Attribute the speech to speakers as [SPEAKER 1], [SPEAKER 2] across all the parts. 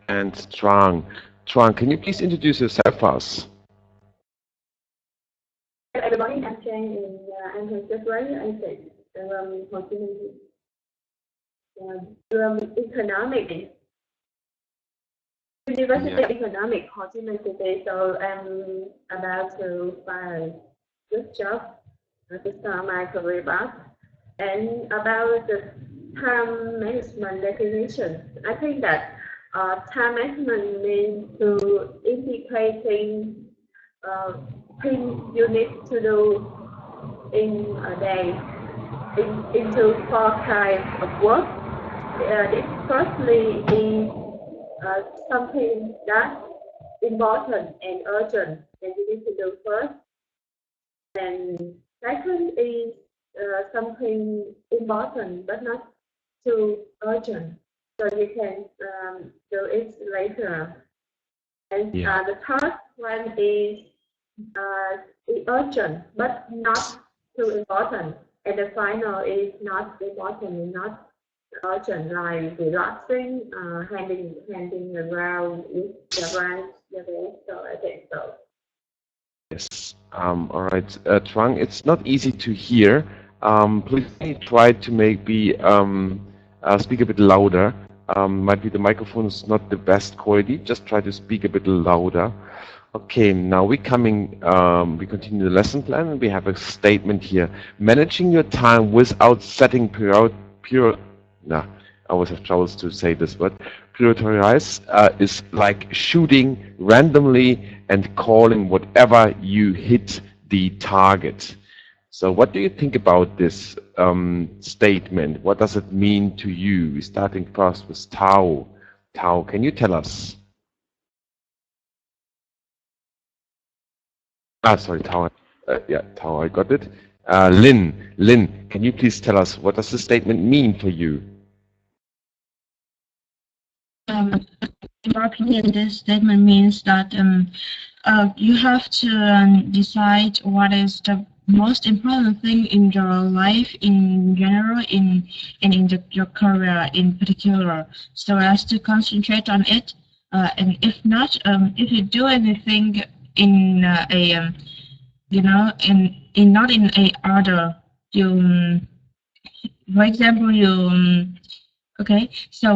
[SPEAKER 1] and Trang. Trang, can you please introduce yourself for us?
[SPEAKER 2] Everybody, I'm Trang, and I'm from February. I said Ho Chi Minh, economics, University
[SPEAKER 1] Yeah.
[SPEAKER 2] of Economics, Ho Chi Minh City. So I'm about to find a good job to start my career path. And about the time management definition, I think that time management means to integrating uh, things you need to do in a day into four kinds of work. This firstly is something that's important and urgent that you need to do first. And second is something important but not too urgent, so you can do it later. And
[SPEAKER 1] Yeah.
[SPEAKER 2] the third one is urgent but not too important. And the final is not important and not urgent, like relaxing, handing around with the branch, the rest. So I think so.
[SPEAKER 1] Yes. All right. Trang, it's not easy to hear. Please try to maybe speak a bit louder. Might be the microphone is not the best quality. Just try to speak a bit louder. Okay, now we continue the lesson plan, and we have a statement here. Managing your time without setting nah, I always have troubles to say this word. Prioritize is like shooting randomly and calling whatever you hit the target. So what do you think about this statement? What does it mean to you? Starting first with Tao. Tao, can you tell us? Ah, sorry, Tao. Yeah, Tao, I got it. Lin, can you please tell us what does the statement mean for you?
[SPEAKER 3] In my opinion, this statement means that you have to decide what is the most important thing in your life in general, your career in particular, so as to concentrate on it. And if not, if you do anything in in not in a order, you, for example, okay, so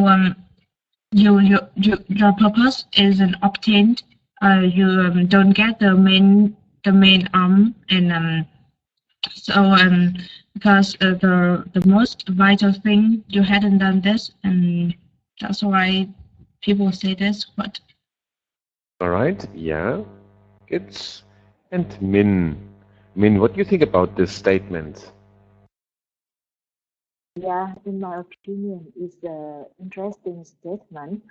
[SPEAKER 3] your purpose isn't obtained. You don't get the main and so because the most vital thing you hadn't done this, and that's why people say this. What?
[SPEAKER 1] All right, yeah, it's and Min, what do you think about this statement?
[SPEAKER 4] Yeah, in my opinion, it's an interesting statement.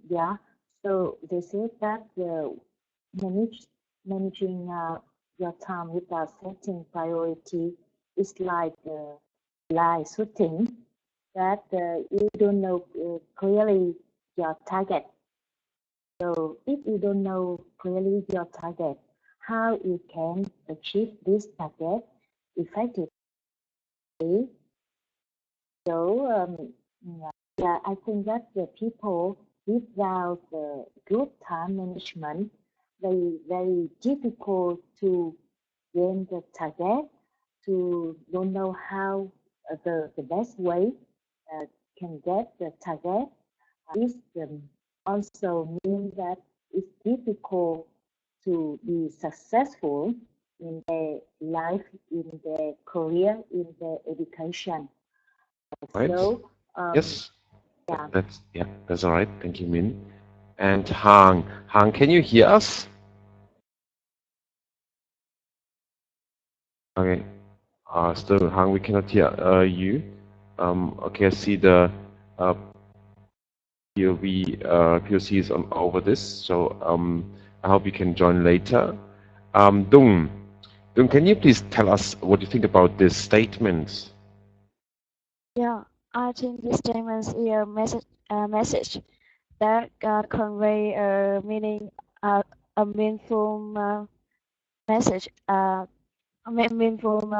[SPEAKER 4] Yeah, so they said that manage, managing your time without setting priority is like lie shooting, that you don't know clearly your target. So if you don't know clearly your target, how you can achieve this target effectively? So yeah, I think that the people without the good time management, very difficult to gain the target, to don't know how the best way uh, can get the target. This also means that it's difficult to be successful in their life, in their career, in their education.
[SPEAKER 1] Right?
[SPEAKER 4] So
[SPEAKER 1] Yes,
[SPEAKER 4] yeah,
[SPEAKER 1] that's all right. Thank you, Min. And Hang, can you hear us? Okay. Still, Hang, we cannot hear you. Okay, I see the uh, POC is on over this, so I hope you can join later. Dung, can you please tell us what you think about this statement?
[SPEAKER 5] Yeah, I think this statement is a message that convey a meaning, a meaningful message, meaningful,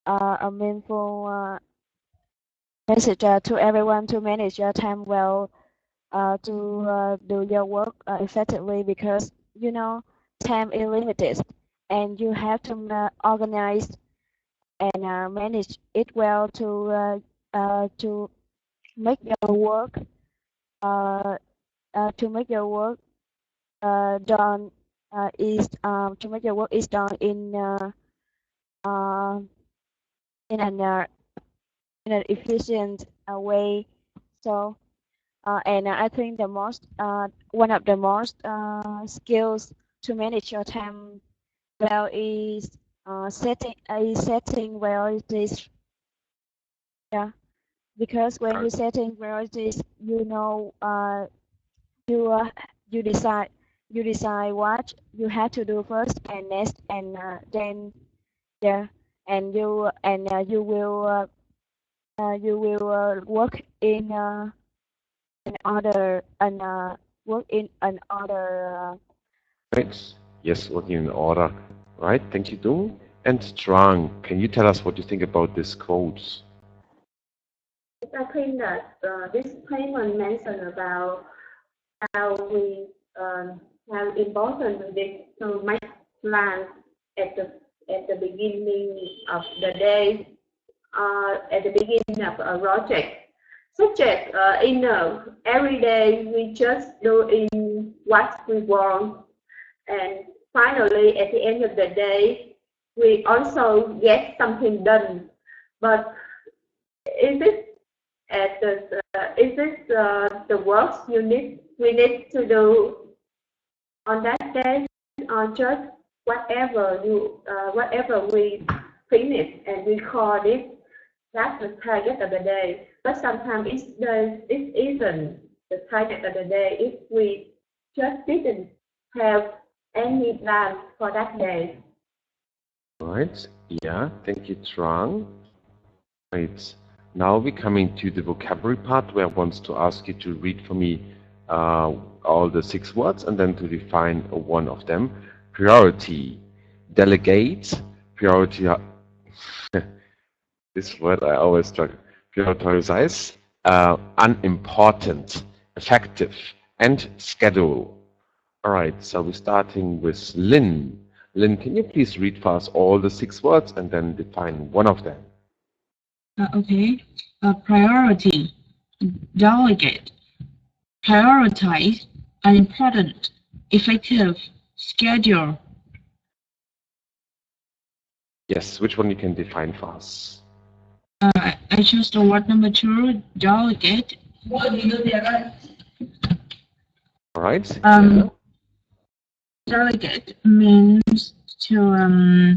[SPEAKER 5] a meaningful message to everyone to manage your time well, to do your work effectively, because you know time is limited and you have to organize and manage it well to make your work uh, done is to make your work is done uh, in an efficient way. So and I think the most one of the most skills to manage your time well is setting priorities. Yeah, because when you setting priorities, you know you you decide what you have to do first and next, and then yeah, and you will work in order and work in an order.
[SPEAKER 1] Right. Yes, working in order. Right. Thank you, Dung. And Trang, can you tell us what you think about this quote?
[SPEAKER 2] I think that this statement mentioned about how we how important it is to make plans at the beginning of the day, at the beginning of a project. Subject every day we just doing what we want, and finally at the end of the day we also get something done. But is it is this the work we need to do on that day, or just whatever we finish and we call it that's the target of the day? But sometimes it isn't the target of the day if we just didn't have any plan for that day.
[SPEAKER 1] Right. Yeah. Thank you, Trang. Right. Now we're coming to the vocabulary part where I want to ask you to read for me all the 6 words and then to define one of them. Priority, delegate, priority. This word I always struggle. Prioritize, unimportant, effective, and schedule. All right, so we're starting with Lynn. Lynn, can you please read for us all the 6 words and then define one of them?
[SPEAKER 3] Okay. Priority, delegate, prioritize, unimportant, effective, schedule.
[SPEAKER 1] Yes, which one you can define for us?
[SPEAKER 3] I chose the word number 2, delegate.
[SPEAKER 1] All right. Yeah.
[SPEAKER 3] Delegate means to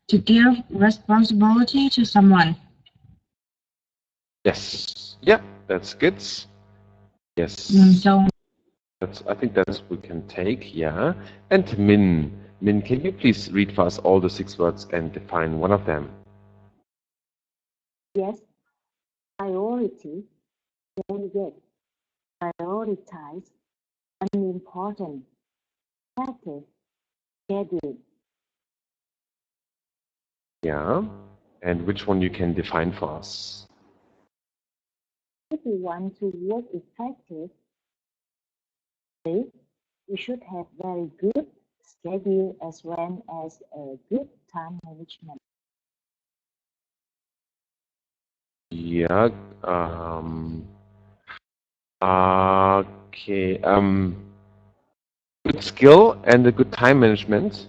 [SPEAKER 3] give responsibility to someone.
[SPEAKER 1] Yes. Yeah, that's good. Yes.
[SPEAKER 3] So
[SPEAKER 1] I think that's what we can take. Yeah. And Min. Min, can you please read for us all the 6 words and define one of them?
[SPEAKER 4] Yes. Priority, delegate, prioritize, unimportant, effective, schedule.
[SPEAKER 1] Yeah. And which one you can define for us?
[SPEAKER 4] If you want to work effectively, you should have very good schedule as well as a good time management.
[SPEAKER 1] Yeah. Okay. Good skill and a good time management.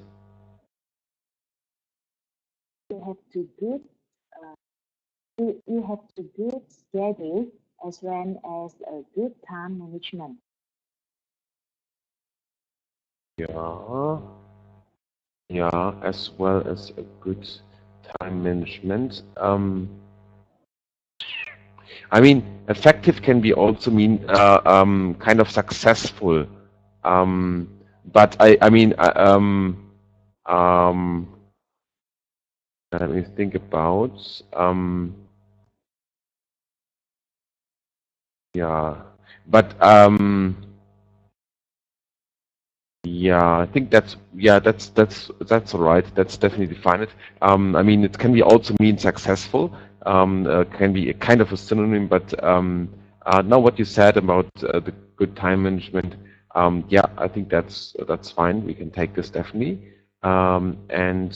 [SPEAKER 4] You have to good. You have to good schedule as well as a good time management.
[SPEAKER 1] Yeah. Yeah, as well as a good time management. I mean, effective can be also mean kind of successful. But I mean, let me think about. Yeah, but yeah, I think that's all right. That's definitely defined. I mean, it can be also mean successful. Can be a kind of a synonym, but Now, what you said about the good time management, yeah, I think that's fine. We can take this definitely. And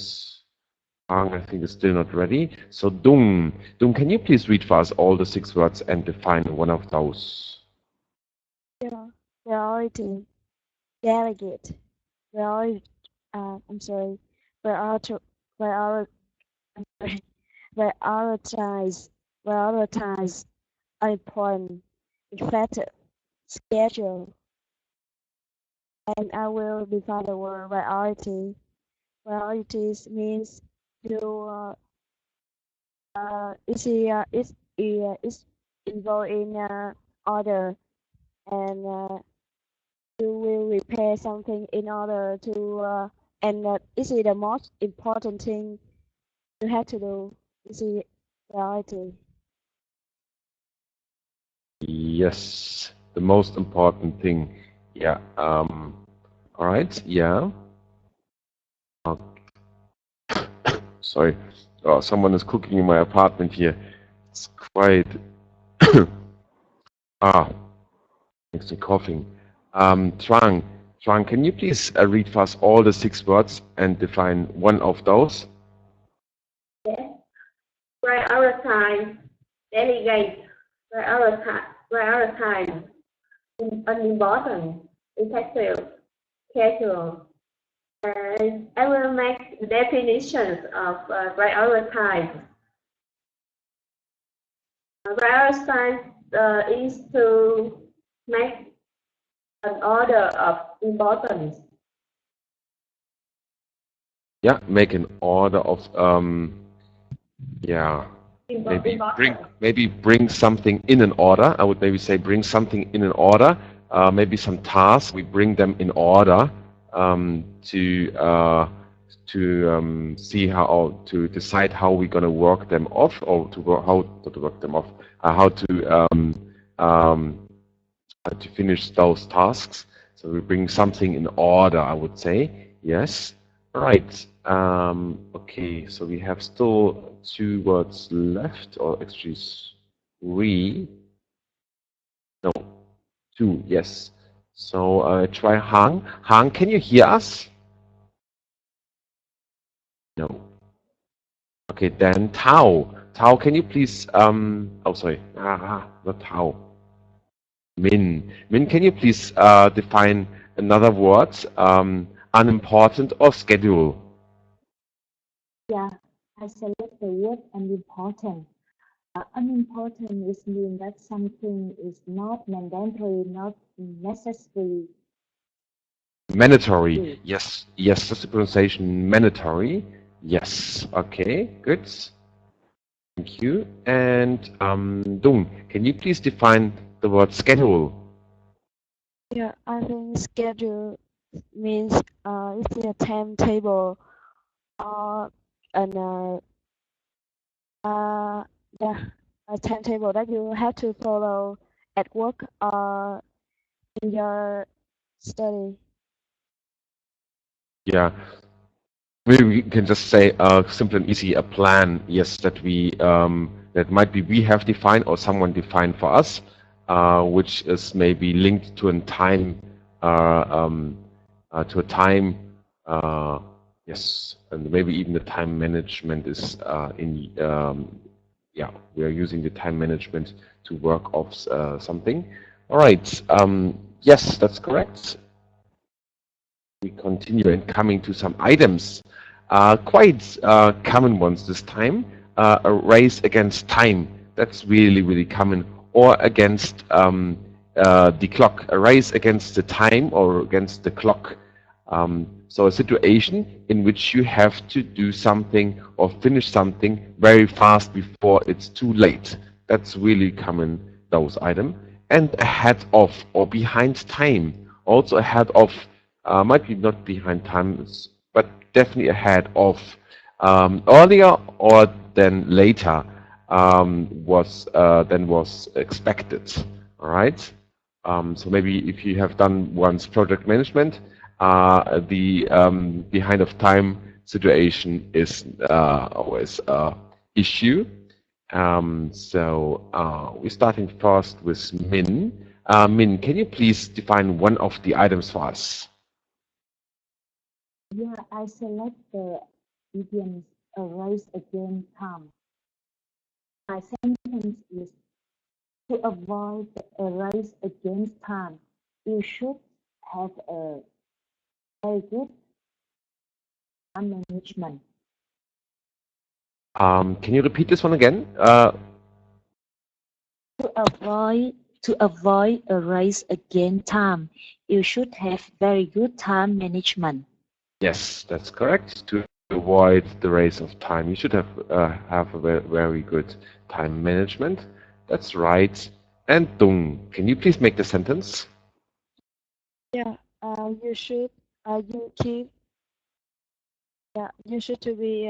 [SPEAKER 1] Ang, I think is still not ready. So Dung, can you please read for us all the 6 words and define one of those?
[SPEAKER 5] Yeah. Priority, delegate, priority. I'm sorry. Prioritize, prioritize, important, effective, schedule. And I will define the word priority. Priorities means you it's involved in order, and you will repair something in order to and this is the most important thing you have to do. This is priority.
[SPEAKER 1] Yes, the most important thing. Yeah. All right. Yeah. Sorry. Oh, someone is cooking in my apartment here. It's quite. Makes me coughing. Trang, can you please read for us all the 6 words and define one of those?
[SPEAKER 2] Yes. Prioritize, delegate, prioritize, unimportant, effective, casual. And I will make definitions of prioritize. Prioritize is to make an order of importance.
[SPEAKER 1] Yeah, make an order of yeah. Maybe bring something in an order. I would maybe say bring something in an order. Maybe some tasks we bring them in order to see how to decide how we're gonna work them off, or to work, how to work them off, how to finish those tasks. So we bring something in order, I would say. Yes. Right. Okay. So we have still 2 words left, or actually 3. No, 2. Yes. So try Hang. Hang, can you hear us? No. Okay. Then Tao. Tao, can you please? Oh, sorry. Not Tao. Min, can you please define another word? Unimportant or schedule?
[SPEAKER 4] Yeah, I select the word unimportant. Unimportant is mean that something is not mandatory, not necessary.
[SPEAKER 1] Mandatory. Yes, that's the pronunciation. Mandatory. Yes. Okay. Good. Thank you. And Dung, can you please define the word schedule?
[SPEAKER 5] Yeah, I think schedule means it's a timetable or a timetable that you have to follow at work or in your study.
[SPEAKER 1] Yeah. Maybe we can just say simple and easy, a plan. Yes, that we that might be we have defined or someone defined for us, which is maybe linked to a time, yes, and maybe even the time management is yeah, we are using the time management to work off something. All right. Yes, that's correct. We continue and coming to some items, quite common ones this time. A race against time. That's really common. Or against the clock. A race against the time or against the clock. So a situation in which you have to do something or finish something very fast before it's too late. That's really common, those items. And ahead of or behind time. Also ahead of, might be not behind time, but definitely ahead of, earlier or then later than was expected. All right. So maybe if you have done once project management, the behind of time situation is always an issue. We're starting first with Min. Min, can you please define one of the items for us?
[SPEAKER 4] Yeah, I select the idiom a race against time. My sentence is to avoid a race against time. You should have a very good time management.
[SPEAKER 1] Can you repeat this one again?
[SPEAKER 4] To avoid a race against time, you should have very good time management.
[SPEAKER 1] Yes, that's correct. To avoid the race of time, you should have a very good time management. That's right. And Dung, can you please make the sentence?
[SPEAKER 5] Yeah, you should you keep you should to be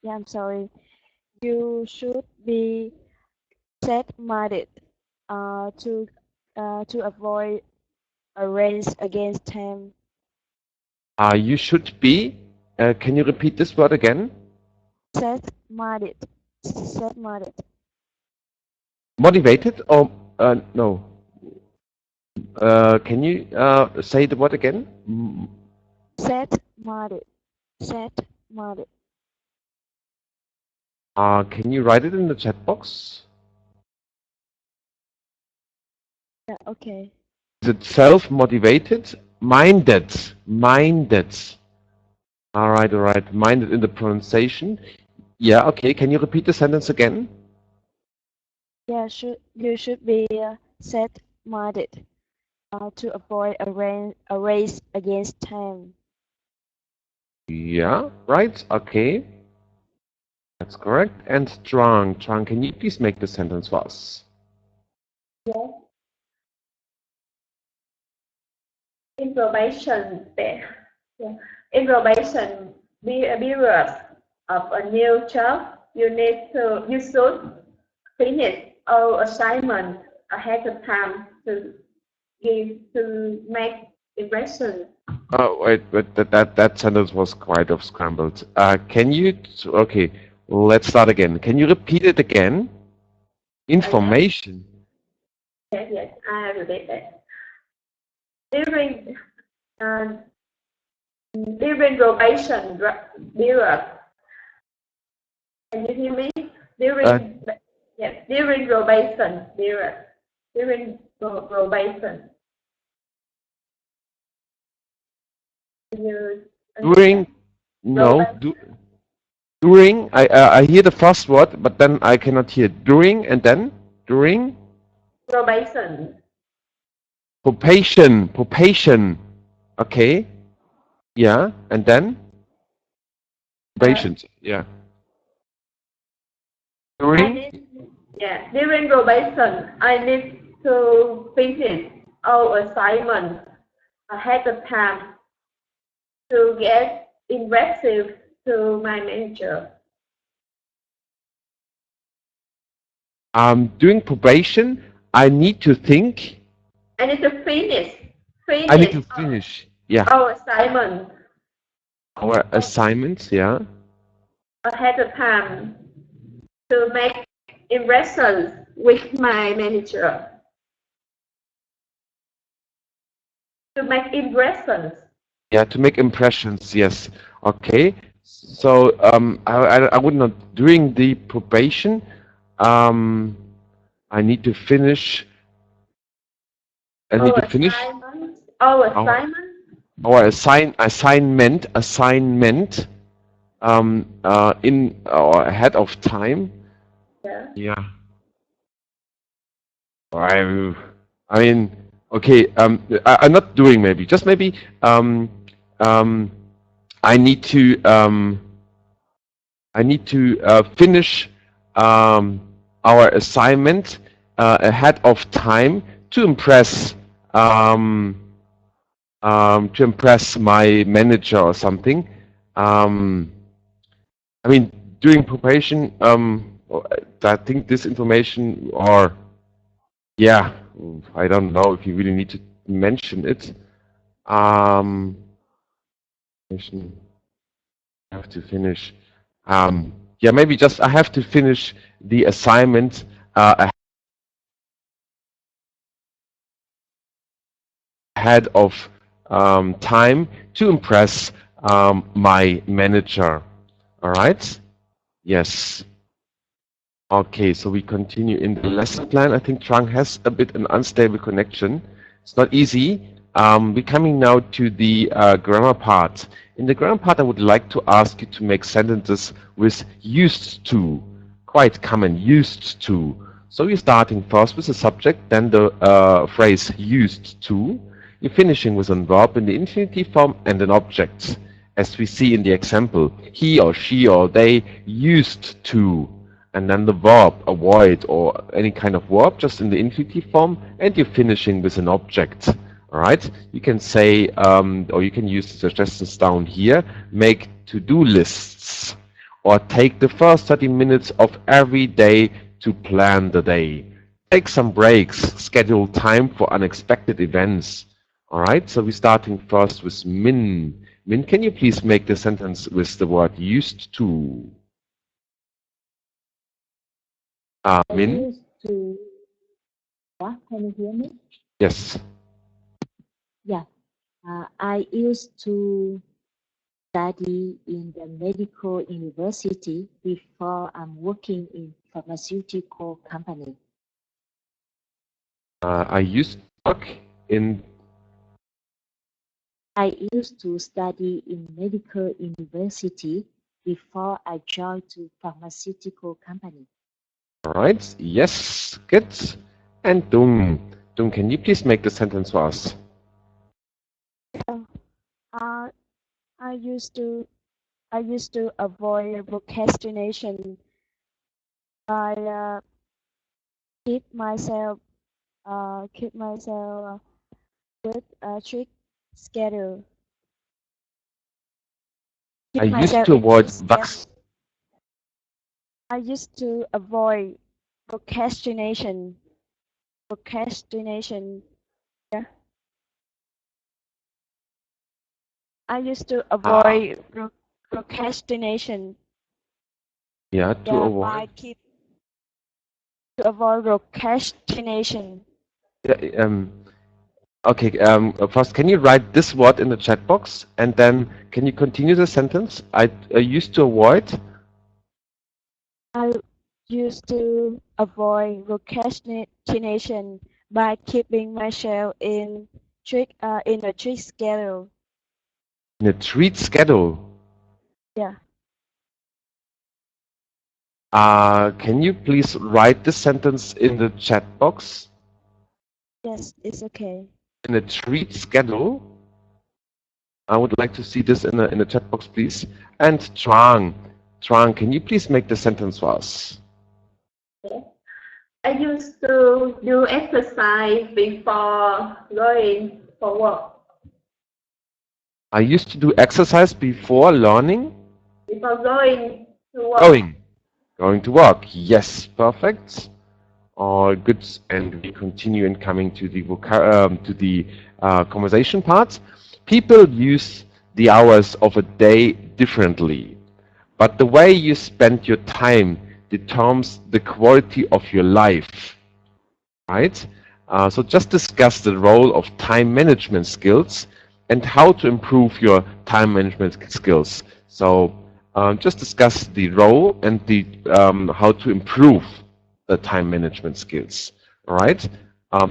[SPEAKER 5] yeah, I'm sorry. You should be set-minded to avoid a race against time.
[SPEAKER 1] You should be. Can you repeat this word again?
[SPEAKER 5] Set-minded. Set-minded.
[SPEAKER 1] Motivated or no? Can you say the word again?
[SPEAKER 5] Set-minded. Set-minded.
[SPEAKER 1] Can you write it in the chat box?
[SPEAKER 5] Yeah, okay.
[SPEAKER 1] Is it self-motivated? Minded. Minded. All right. Minded in the pronunciation. Yeah, okay. Can you repeat the sentence again?
[SPEAKER 5] Yeah, you should be set-minded to avoid a race against time.
[SPEAKER 1] Yeah, right. Okay. That's correct. And Trang, can you please make the sentence for us?
[SPEAKER 2] Yes. In probation period of a new job, you should finish all assignments ahead of time to make impression.
[SPEAKER 1] Oh, wait, but that sentence was quite scrambled. Can you? Okay, let's start again. Can you repeat it again? Information.
[SPEAKER 2] Yes, I repeat it. During probation period, can you hear me? During probation period. During probation.
[SPEAKER 1] During. I hear the first word, but then I cannot hear during and then during.
[SPEAKER 2] Probation.
[SPEAKER 1] Probation. Okay. Yeah, and then probation. Yeah.
[SPEAKER 2] During probation, I need to finish all assignments ahead of time to get impressive to my manager.
[SPEAKER 1] During probation, I need to think.
[SPEAKER 2] I need to finish.
[SPEAKER 1] I need to finish. Yeah.
[SPEAKER 2] Our assignment.
[SPEAKER 1] Our assignments, yeah.
[SPEAKER 2] Ahead of time to make impressions with my manager. To make impressions.
[SPEAKER 1] Yeah, to make impressions. Yes. Okay. So I would not during the probation. I need to finish. Our assignment. In or ahead of time. Yeah. I mean, okay. I'm not doing maybe. Just maybe. I need to finish our assignment ahead of time to impress my manager or something. I mean, during probation, I think this information, or yeah, I don't know if you really need to mention it. I have to finish. Yeah, maybe just I have to finish the assignment ahead of time to impress my manager. All right? Yes. Okay, so we continue in the lesson plan. I think Trang has a bit an unstable connection. It's not easy. We're coming now to the grammar part. In the grammar part, I would like to ask you to make sentences with used to. Quite common, used to. So you're starting first with the subject, then the phrase used to. You're finishing with a verb in the infinitive form and an object. As we see in the example, he or she or they used to. And then the verb, avoid, or any kind of verb, just in the infinitive form, and you're finishing with an object. All right? You can say, or you can use the suggestions down here, make to-do lists, or take the first 30 minutes of every day to plan the day. Take some breaks, schedule time for unexpected events. All right? So we're starting first with Min. Min, can you please make the sentence with the word used to? Min?
[SPEAKER 4] I used to, what? Can you hear me?
[SPEAKER 1] Yes.
[SPEAKER 4] Yeah. I used to study in the medical university before I'm working in pharmaceutical company.
[SPEAKER 1] I used to work in.
[SPEAKER 4] I used to study in medical university before I joined to pharmaceutical company.
[SPEAKER 1] All right. Yes. Good. And Dung. Dung, can you please make the sentence for us?
[SPEAKER 5] I used to avoid procrastination by keep myself with a strict schedule.
[SPEAKER 1] I used to avoid
[SPEAKER 5] I used to avoid procrastination. Yeah. I used to avoid procrastination.
[SPEAKER 1] Yeah, to avoid.
[SPEAKER 5] To avoid procrastination.
[SPEAKER 1] Yeah, okay. First, can you write this word in the chat box, and then can you continue the sentence? I used to avoid.
[SPEAKER 5] I used to avoid procrastination by keeping myself in a strict schedule.
[SPEAKER 1] In a treat schedule.
[SPEAKER 5] Yeah.
[SPEAKER 1] Can you please write this sentence in the chat box?
[SPEAKER 5] Yes, it's okay.
[SPEAKER 1] In a treat schedule. I would like to see this in the chat box, please. And Trang, can you please make the sentence for us?
[SPEAKER 2] Okay. I used to do exercise before going for work.
[SPEAKER 1] I used to do exercise before learning.
[SPEAKER 2] Before going to work.
[SPEAKER 1] Going to work. Yes, perfect. All good. And we continue in coming to the conversation part. People use the hours of a day differently, but the way you spend your time determines the quality of your life. Right? So just discuss the role of time management skills and how to improve your time management skills. So just discuss the role and the how to improve the time management skills. All right?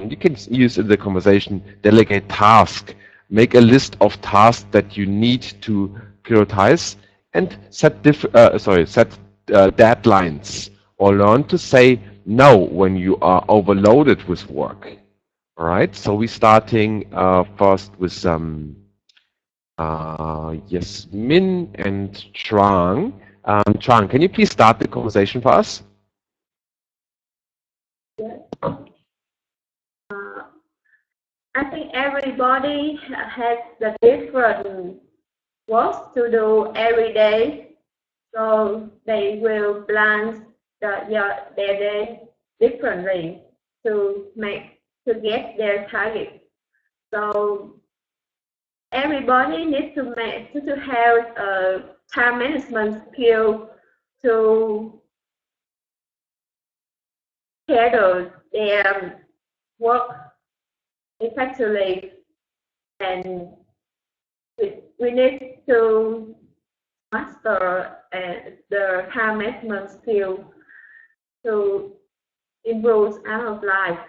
[SPEAKER 1] You can use in the conversation delegate task, make a list of tasks that you need to prioritize, and set deadlines, or learn to say no when you are overloaded with work. All right. So we're starting first with Yasmin and Trang. Trang, can you please start the conversation for us?
[SPEAKER 2] Yes. I think everybody has the different work to do every day, so they will plan their day differently to get their target. So everybody needs to have a time management skill to schedule their work effectively, and we need to master the time management skill to improve our life.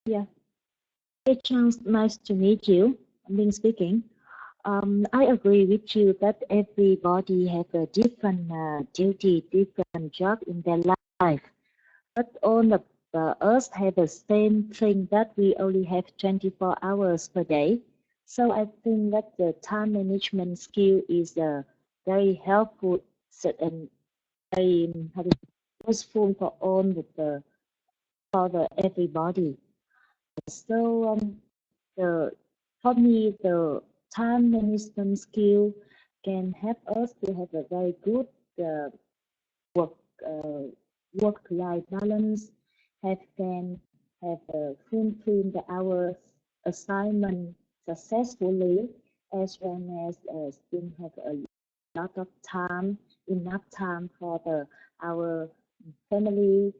[SPEAKER 4] Yeah. Hey, Chance, nice to meet you. Ming speaking. I agree with you that everybody have a different duty, different job in their life. But all of us have the same thing, that we only have 24 hours per day. So I think that the time management skill is very helpful and very useful for all everybody. So for me, the time management skill can help us to have a very good work-life balance, can have fulfill our assignment successfully, as well as still have a lot of time, enough time for our family,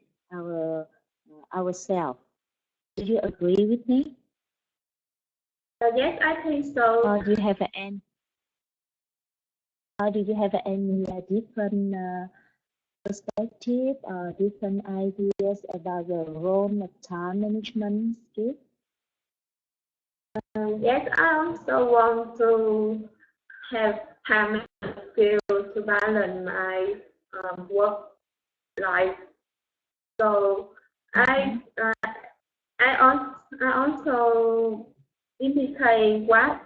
[SPEAKER 4] ourselves. Do you agree with me?
[SPEAKER 2] Yes, I think so.
[SPEAKER 4] Or do you have any? Or do you have any different perspective or different ideas about the role of time management skill?
[SPEAKER 2] Yes, I also want to have time management skill to balance my work life. So I also indicate what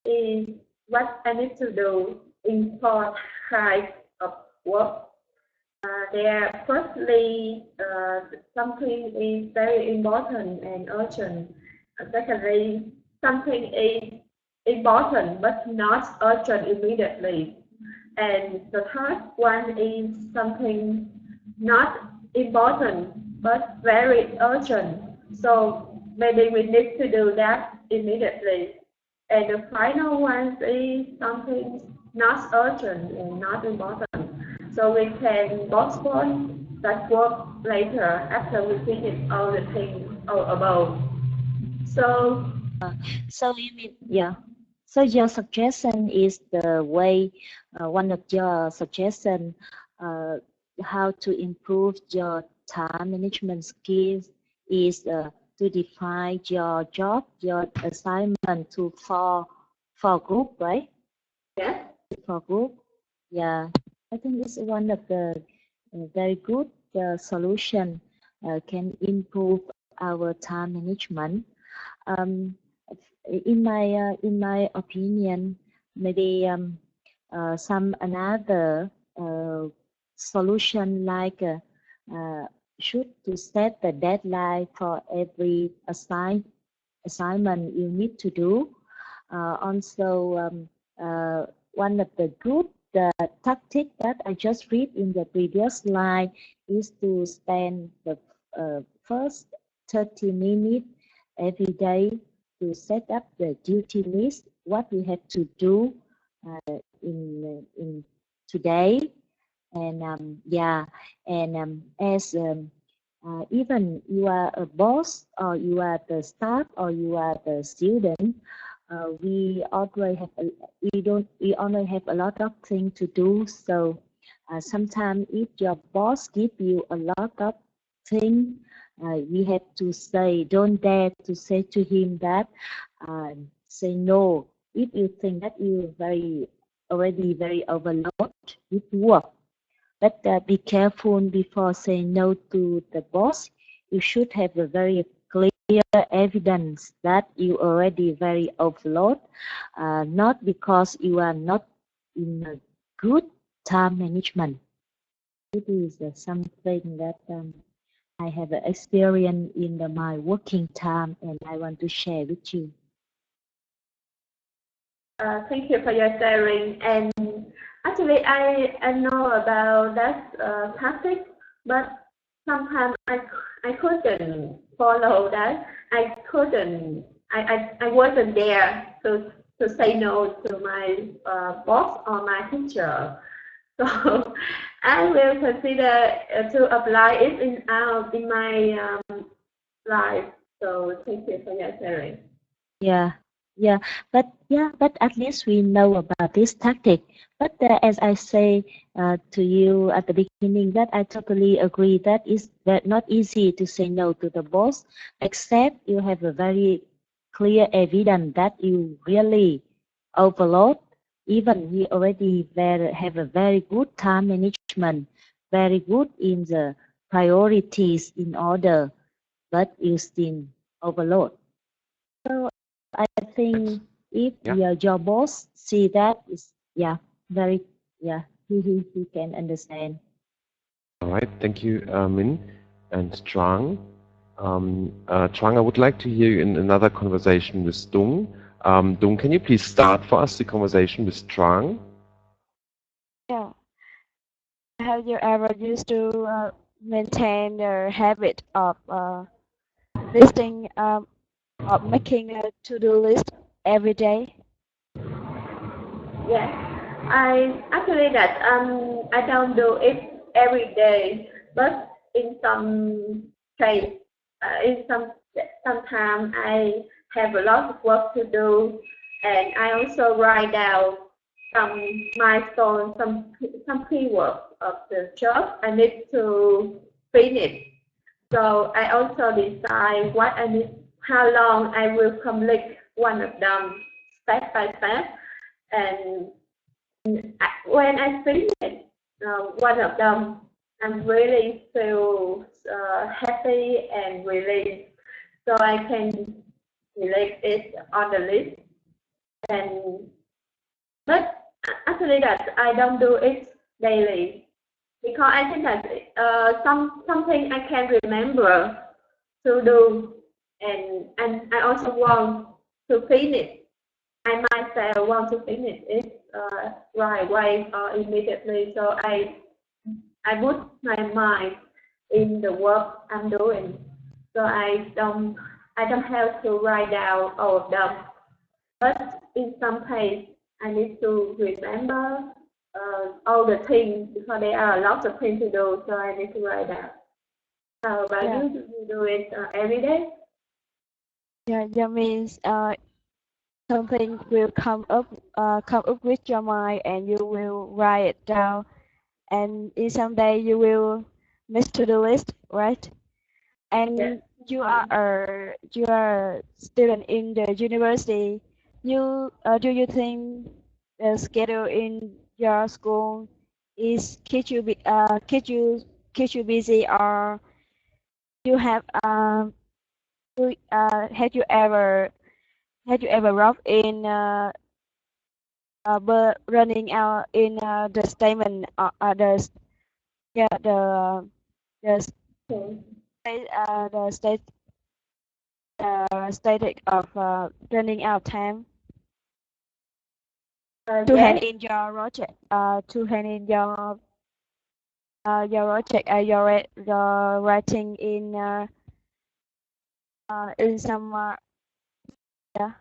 [SPEAKER 2] I need to do in 4 types of work. There, firstly, something is very important and urgent. Secondly, something is important but not urgent immediately. And the third one is something not important but very urgent. So maybe we need to do that immediately. And the final one is something not urgent and not important. So we can postpone that work later after we finish all the things above. So
[SPEAKER 4] you mean, yeah. So your suggestion is the way, one of your suggestion, how to improve your time management skills is to define your job, your assignment to for group, right?
[SPEAKER 2] yes.
[SPEAKER 4] For group, yeah. I think it's one of the very good solution can improve our time management. In my opinion, maybe some another solution like should to set the deadline for every assignment you need to do. Also, one of the good tactic that I just read in the previous slide is to spend the first 30 minutes every day to set up the duty list, what we have to do in today, and yeah, and as even you are a boss or you are the staff or you are the student, we always have we only have a lot of things to do. So sometimes if your boss give you a lot of things, we have to say, don't dare to say to him that, say no if you think that you already very overloaded with work. But be careful before saying no to the boss. You should have a very clear evidence that you already very overload, not because you are not in a good time management. It is something that I have experienced in my working time, and I want to share with you.
[SPEAKER 2] Thank you for your sharing. And actually, I know about that topic, but sometimes I couldn't follow that. I wasn't there to say no to my boss or my teacher. So I will consider to apply it in my life. So thank you for your sharing.
[SPEAKER 4] Yeah, but at least we know about this tactic. But as I say to you at the beginning, that I totally agree that it's not easy to say no to the boss, except you have a very clear evidence that you really overload. Even we already have a very good time management, very good in the priorities in order, but you still overload. So I think if
[SPEAKER 1] Yeah.
[SPEAKER 4] your boss see that, is very he can understand.
[SPEAKER 1] All right. Thank you, Min and Trang. Trang, I would like to hear you in another conversation with Dung. Dung, can you please start for us the conversation with Trang?
[SPEAKER 5] Yeah. Have you ever used to maintain the habit of listing of making a to-do list every day?
[SPEAKER 2] Yes, I actually that I don't do it every day, but in some case, in sometimes I have a lot of work to do, and I also write down some milestones, some keywords of the job I need to finish. So I also decide what I need, how long I will complete one of them step by step, and when I finish one of them, I'm really feel happy and relieved. So I can relate it on the list. And but actually that I don't do it daily because I think that something I can remember to do, and I also want to finish. I myself want to finish it right away or immediately. So I put my mind in the work I'm doing. So I don't have to write down all of them. But in some case, I need to remember all the things because there are a lot of things to do. So I need to write down. So, but
[SPEAKER 5] Yeah.
[SPEAKER 2] you do it every day?
[SPEAKER 5] Yeah, that means something will come up with your mind and you will write it down, and in some day you will miss to the list, right?
[SPEAKER 2] Yes.
[SPEAKER 5] And you are a student in the university. You do you think the schedule in your school is keep you busy, or you have had you ever rough in but running out in the statement the yeah the
[SPEAKER 2] Okay.
[SPEAKER 5] the static of running out time to hand
[SPEAKER 2] Yes.
[SPEAKER 5] in your project to hand in your project your writing in some yeah.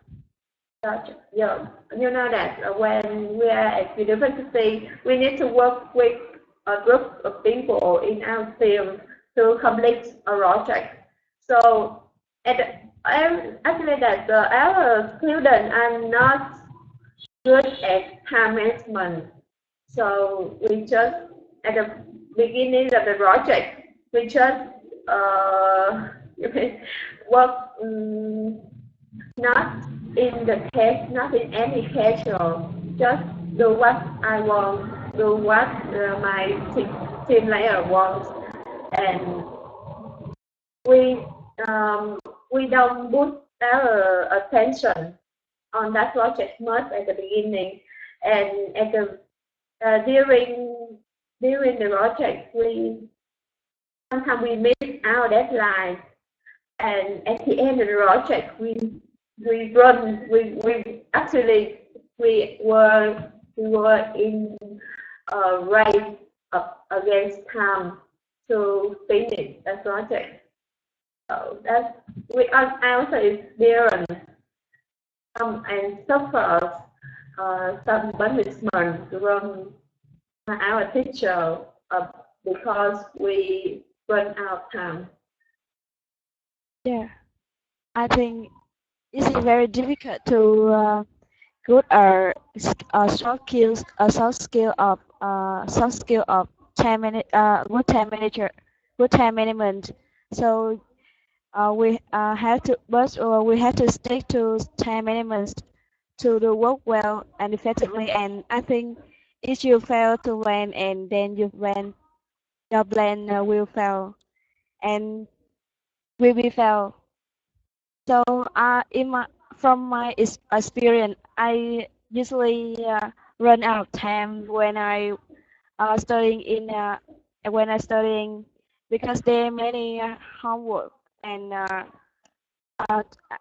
[SPEAKER 2] Gotcha. Yeah, you know that when we are at university, we need to work with a group of people in our field to complete a project. So, actually, that our students are not good at time management. So we just at the beginning of the project, we just uh, work. Not in the case, not in any casual. Just do what I want, do what my team leader wants, and we we don't put our attention on that project much at the beginning, and at the during the project, we sometimes we miss our deadline, and at the end of the project, we actually we were in a race against time to finish the project. So that's I also experienced and suffer some punishment from our teacher because we run out of time.
[SPEAKER 5] Yeah, I think it's very difficult to good soft skill of time good time management. So we have to we have to stick to time management to do work well and effectively. And I think if you fail to plan and then your plan will fail and will be fail. So from my experience, I usually run out of time when I studying when I studying because there are many homework and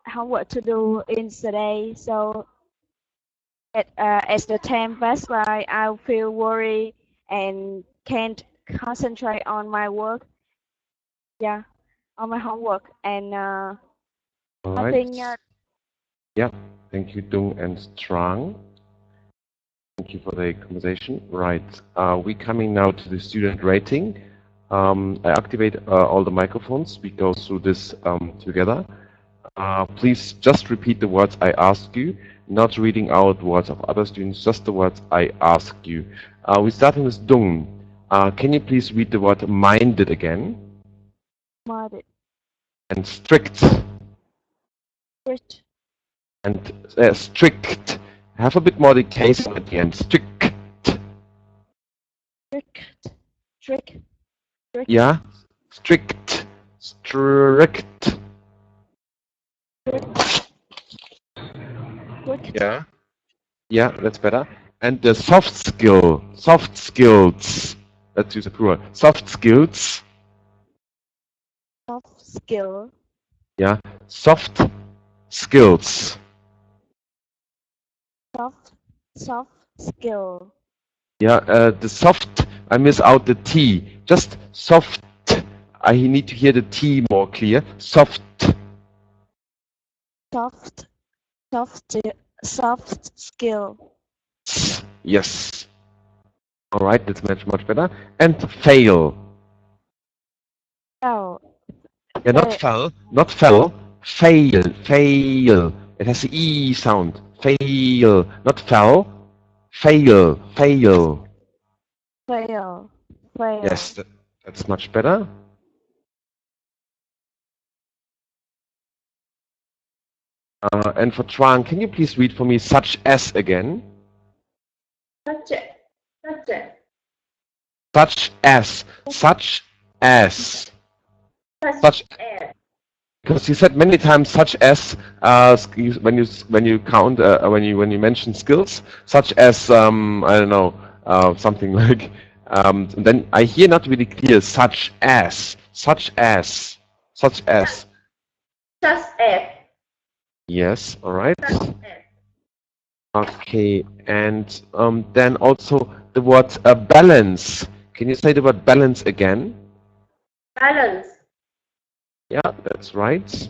[SPEAKER 5] homework to do in the day. So as the time passes by, I feel worried and can't concentrate on my work. Yeah, on my homework and
[SPEAKER 1] All
[SPEAKER 5] I
[SPEAKER 1] right.
[SPEAKER 5] think
[SPEAKER 1] Yeah. Thank you, Dung and Trang. Thank you for the conversation. Right. We're coming now to the student rating. I activate all the microphones. We go through this together. Please just repeat the words I ask you, not reading out words of other students, just the words I ask you. We're starting with Dung. Can you please read the word minded again?
[SPEAKER 5] minded,
[SPEAKER 1] And strict.
[SPEAKER 5] strict,
[SPEAKER 1] And strict. Have a bit more the case at the end. Strict.
[SPEAKER 5] strict, strict,
[SPEAKER 1] Yeah. Strict. Strict.
[SPEAKER 5] strict,
[SPEAKER 1] Yeah. Yeah, that's better. And the soft skills. Let's use a plural. Soft skills.
[SPEAKER 5] soft skill,
[SPEAKER 1] Yeah. Soft skills.
[SPEAKER 5] soft skill,
[SPEAKER 1] Yeah. The soft. I miss out the T. Just soft. I need to hear the T more clear. Soft.
[SPEAKER 5] soft, soft skill,
[SPEAKER 1] Yes. All right. That's much better. And fail.
[SPEAKER 5] L,
[SPEAKER 1] Yeah. Not fell. Not fell. Fail. Fail. It has the E sound. Fail. Not fell. Fail. Fail.
[SPEAKER 5] fail, fail,
[SPEAKER 1] Yes. That's much better. And for Trang, can you please read for me such as again?
[SPEAKER 2] Subject. Subject.
[SPEAKER 1] Such as. Such as. Such. Because you said many times such as when you count when you mention skills, such as I don't know something like then I hear not really clear such as.
[SPEAKER 2] Just as.
[SPEAKER 1] Yes, all right.
[SPEAKER 2] Just as.
[SPEAKER 1] Okay, and then also the word balance. Can you say the word balance again?
[SPEAKER 2] Balance.
[SPEAKER 1] Yeah, that's right.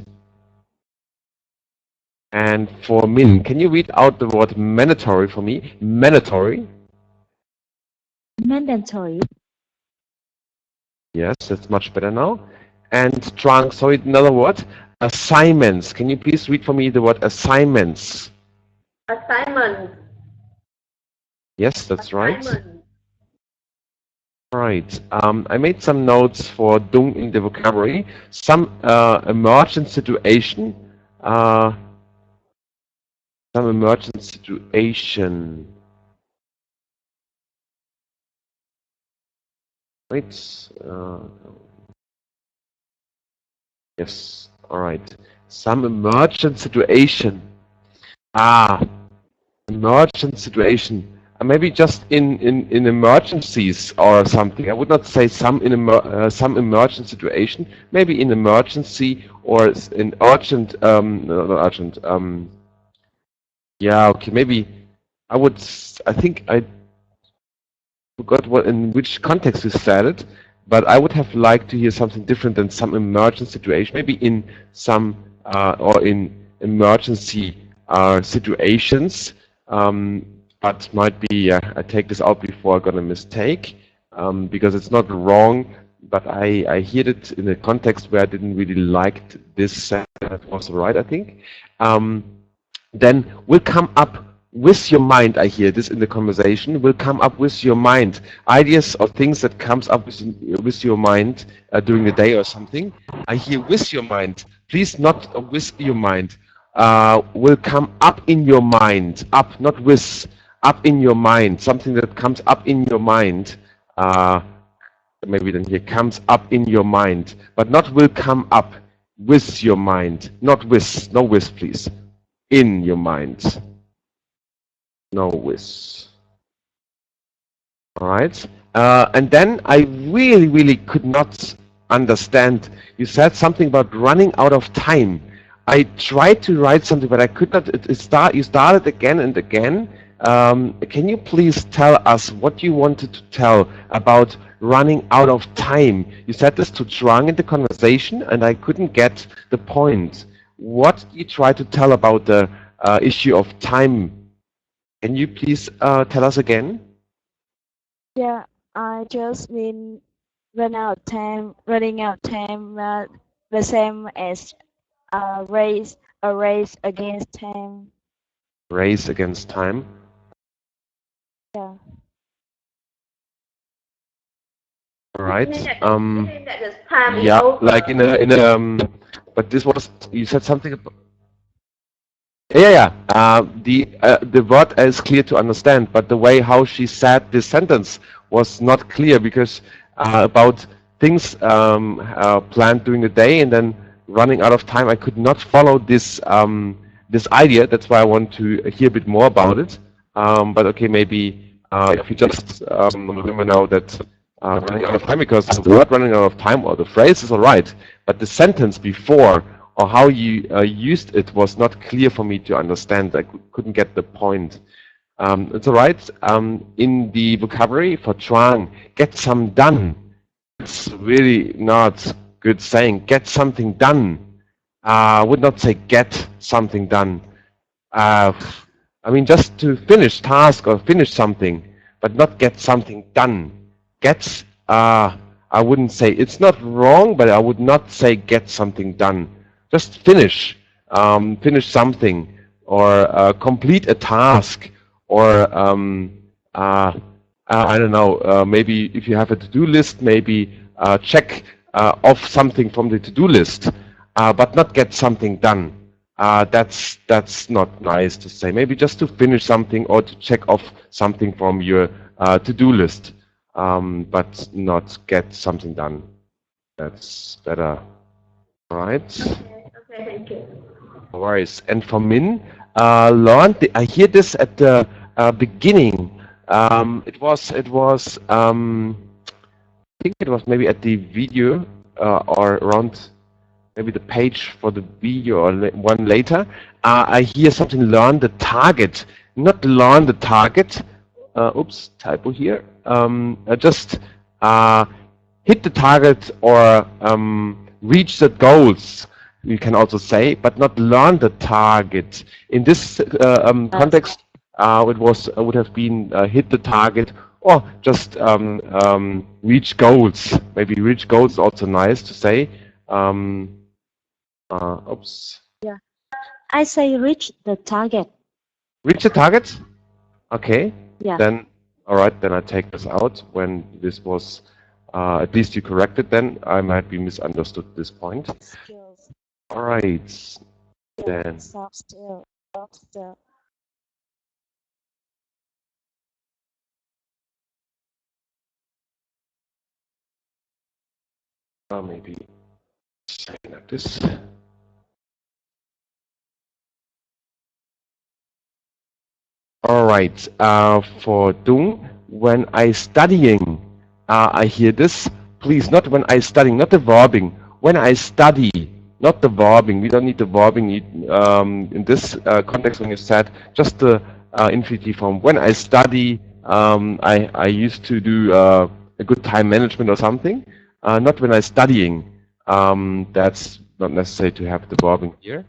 [SPEAKER 1] And for Min, can you read out the word mandatory for me? Mandatory.
[SPEAKER 4] mandatory,
[SPEAKER 1] Yes, that's much better now. And Trang, sorry, another word. Assignments. Can you please read for me the word assignments?
[SPEAKER 2] Assignment.
[SPEAKER 1] Yes, that's right.
[SPEAKER 2] Assignment.
[SPEAKER 1] Right. I made some notes for Dung in the vocabulary. Some emergent situation. Some emergent situation. Wait. Yes. All right. Some emergent situation. Emergent situation. Maybe just in emergencies or something. I would not say some emergent situation. Maybe in emergency or in urgent. No, not urgent. Yeah. Okay. Maybe I would. I think I forgot what in which context you said it. But I would have liked to hear something different than some emergent situation. Maybe in some or in emergency situations. but might be I take this out before I got a mistake, because it's not wrong, but I heard it in a context where I didn't really like this sentence. That was right, I think. Then will come up with your mind. I hear this in the conversation. Will come up with your mind. Ideas or things that comes up with your mind during the day or something. I hear with your mind. Please not with your mind. Will come up in your mind. Up, not with. Up in your mind. Something that comes up in your mind. Maybe then here comes up in your mind, but not will come up with your mind. Not with. No with, please. In your mind. No with. All right. And then I really could not understand. You said something about running out of time. I tried to write something, but I could not. You started again and again. Can you please tell us what you wanted to tell about running out of time? You said this to Trang in the conversation, and I couldn't get the point. What did you try to tell about the issue of time? Can you please tell us again?
[SPEAKER 5] Yeah, I just mean running out of time, the same as a race against time.
[SPEAKER 1] Race against time.
[SPEAKER 5] Yeah.
[SPEAKER 1] All right.
[SPEAKER 2] Time
[SPEAKER 1] Yeah,
[SPEAKER 2] is over.
[SPEAKER 1] like in a but this was, you said something about. Yeah. The word is clear to understand, but the way how she said this sentence was not clear, because about things planned during the day and then running out of time. I could not follow this this idea. That's why I want to hear a bit more about it. But okay, maybe if you just remember now that running out of time, because the word running out of time or the phrase is all right, but the sentence before or how you used it was not clear for me to understand. I couldn't get the point. It's all right. In the vocabulary for Trang, get some done. It's really not good saying. Get something done. I would not say get something done. I mean, just to finish task or finish something, but not get something done. Get, I wouldn't say, it's not wrong, but I would not say get something done. Just finish, finish something, or complete a task, or I don't know, maybe if you have a to-do list, maybe check off something from the to-do list, but not get something done. That's not nice to say. Maybe just to finish something or to check off something from your to-do list, but not get something done. That's better. All right.
[SPEAKER 2] Okay, thank you.
[SPEAKER 1] No worries. And for Min, learned. I hear this at the beginning. It was. I think it was maybe at the video or around. Maybe the page for the video or one later, I hear something, learn the target, not learn the target, oops, typo here, just hit the target or reach the goals, you can also say, but not learn the target. In this context, it would have been hit the target or just reach goals. Maybe reach goals is also nice to say. Oops.
[SPEAKER 4] Yeah, I say reach the target.
[SPEAKER 1] Reach the target? Okay.
[SPEAKER 4] Yeah.
[SPEAKER 1] Then, all right, then I take this out. When this was, at least you corrected then. I might be misunderstood this point.
[SPEAKER 5] Skills.
[SPEAKER 1] All right. Then.
[SPEAKER 5] Soft skill.
[SPEAKER 1] Maybe something like this. All right. For Dung, when I studying, I hear this. Please, not when I studying, not the verbing. When I study, not the verbing. We don't need the verbing in this context when you said just the infinitive form. When I study, I used to do a good time management or something. Not when I'm studying. That's not necessary to have the verbing here.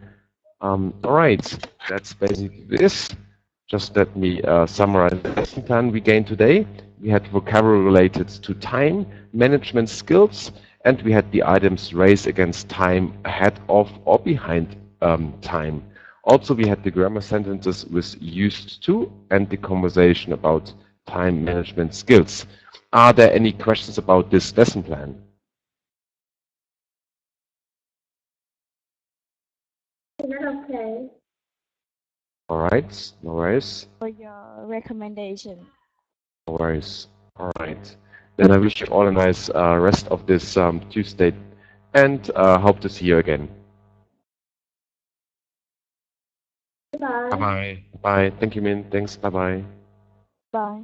[SPEAKER 1] All right. That's basically this. Just let me summarize the lesson plan we gained today. We had vocabulary related to time, management skills, and we had the items race against time, ahead of or behind time. Also, we had the grammar sentences with used to and the conversation about time management skills. Are there any questions about this lesson plan?
[SPEAKER 2] Is that okay?
[SPEAKER 1] All right, no worries.
[SPEAKER 5] For your recommendation.
[SPEAKER 1] No worries. All right. Then I wish you all a nice rest of this Tuesday and hope to see you again.
[SPEAKER 2] Bye.
[SPEAKER 1] Bye-bye. Bye. Thank you, Min. Thanks. Bye-bye.
[SPEAKER 5] Bye.